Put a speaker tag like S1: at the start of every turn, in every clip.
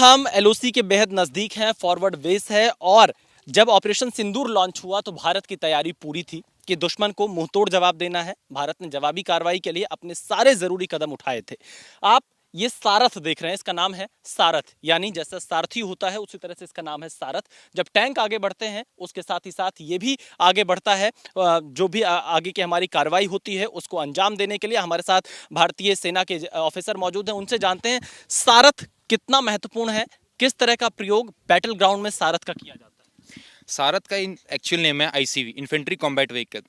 S1: हम एलओसी के बेहद नज़दीक हैं, फॉरवर्ड बेस है और जब ऑपरेशन सिंदूर लॉन्च हुआ तो भारत की तैयारी पूरी थी कि दुश्मन को मुंहतोड़ जवाब देना है। भारत ने जवाबी कार्रवाई के लिए अपने सारे ज़रूरी कदम उठाए थे। आप ये सारथ देख रहे हैं, इसका नाम है सारथ, यानी जैसा सारथी होता है उसी तरह से इसका नाम है सारथ। जब टैंक आगे बढ़ते हैं उसके साथ ही साथ ये भी आगे बढ़ता है। जो भी आगे की हमारी कार्रवाई होती है उसको अंजाम देने के लिए हमारे साथ भारतीय सेना के ऑफिसर मौजूद हैं, उनसे जानते हैं सारथ कितना महत्वपूर्ण है, किस तरह का प्रयोग बैटल ग्राउंड में सारथ का किया जाता है।
S2: सारथ का एक्चुअल नेम है आईसीवी, इन्फेंट्री कॉम्बैट व्हीकल।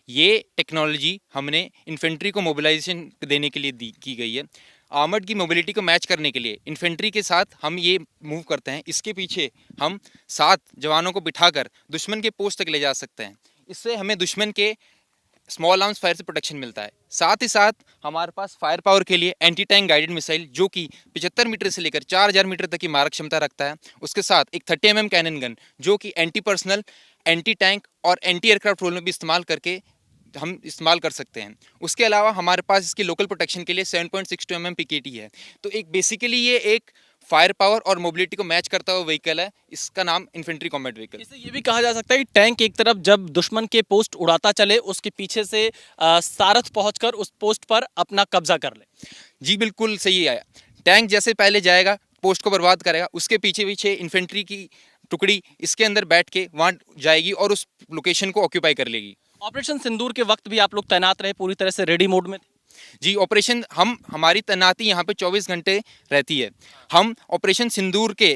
S2: ये टेक्नोलॉजी हमने इन्फेंट्री को मोबिलाइजेशन देने के लिए की गई है। आर्मर्ड की मोबिलिटी को मैच करने के लिए इन्फेंट्री के साथ हम ये मूव करते हैं। इसके पीछे हम 7 जवानों को बिठाकर दुश्मन के पोस्ट तक ले जा सकते हैं। इससे हमें दुश्मन के स्मॉल आर्म्स फायर से प्रोटेक्शन मिलता है। साथ ही साथ हमारे पास फायर पावर के लिए एंटी टैंक गाइडेड मिसाइल जो कि 75 मीटर से लेकर 4000 मीटर तक की मारक क्षमता रखता है। उसके साथ एक 30 mm कैनन गन जो कि एंटी पर्सनल, एंटी टैंक और एंटी एयरक्राफ्ट रोल में भी इस्तेमाल करके हम इस्तेमाल कर सकते हैं। उसके अलावा हमारे पास इसकी लोकल प्रोटेक्शन के लिए 7.62 mm PKT है। तो एक बेसिकली ये एक फायर पावर और मोबिलिटी को मैच करता हुआ व्हीकल है। इसका नाम इन्फेंट्री कॉम्बैट व्हीकल।
S1: इसे ये भी कहा जा सकता है कि टैंक एक तरफ जब दुश्मन के पोस्ट उड़ाता चले उसके पीछे से सारथ पहुंचकर उस पोस्ट पर अपना कब्जा कर ले।
S2: जी बिल्कुल सही है। टैंक जैसे पहले जाएगा पोस्ट को बर्बाद करेगा, उसके पीछे पीछे इन्फेंट्री की टुकड़ी इसके अंदर बैठ के वहां जाएगी और उस लोकेशन को ऑक्यूपाई कर लेगी।
S1: ऑपरेशन सिंदूर के वक्त भी आप लोग तैनात रहे, पूरी तरह से रेडी मोड में थे।
S2: जी ऑपरेशन हमारी तैनाती यहाँ पे 24 घंटे रहती है। हम ऑपरेशन सिंदूर के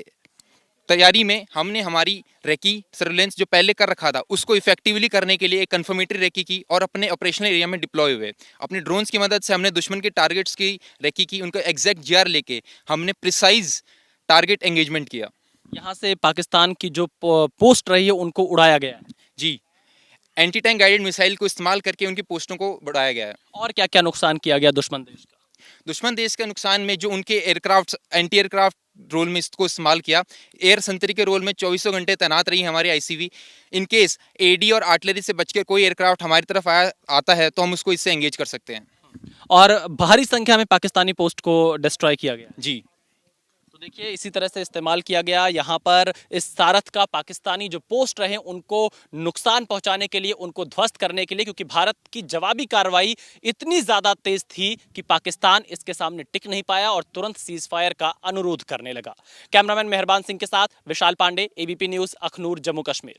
S2: तैयारी में हमने हमारी रेकी सर्विलेंस जो पहले कर रखा था उसको इफेक्टिवली करने के लिए एक कन्फर्मेटरी रेकी की और अपने ऑपरेशनल एरिया में डिप्लॉय हुए। अपने ड्रोन्स की मदद से हमने दुश्मन के टारगेट्स की रेकी की, उनको एग्जैक्ट जीआर लेके हमने प्रिसाइज टारगेट एंगेजमेंट किया।
S1: यहाँ से पाकिस्तान की जो पोस्ट रही है उनको उड़ाया गया है।
S2: जी एंटी टैंक गाइडेड मिसाइल को इस्तेमाल करके उनकी पोस्टों को बढ़ाया गया है।
S1: और क्या क्या नुकसान किया गया दुश्मन देश का?
S2: दुश्मन देश के नुकसान में जो उनके एयरक्राफ्ट एंटी एयरक्राफ्ट रोल में इसको इस्तेमाल किया। एयर संतरी के रोल में 24 घंटे तैनात रही हमारी आईसीवी। इन केस एडी और आर्टिलरी से बचकर कोई एयरक्राफ्ट हमारी तरफ आता है तो हम उसको इससे एंगेज कर सकते हैं।
S1: और भारी संख्या में पाकिस्तानी पोस्ट को डिस्ट्रॉय किया गया।
S2: जी
S1: तो देखिए इसी तरह से इस्तेमाल किया गया यहाँ पर इस सारथ का पाकिस्तानी जो पोस्ट रहे उनको नुकसान पहुंचाने के लिए, उनको ध्वस्त करने के लिए, क्योंकि भारत की जवाबी कार्रवाई इतनी ज्यादा तेज थी कि पाकिस्तान इसके सामने टिक नहीं पाया और तुरंत सीज फायर का अनुरोध करने लगा। कैमरामैन मेहरबान सिंह के साथ विशाल पांडे, एबीपी न्यूज, अखनूर, जम्मू कश्मीर।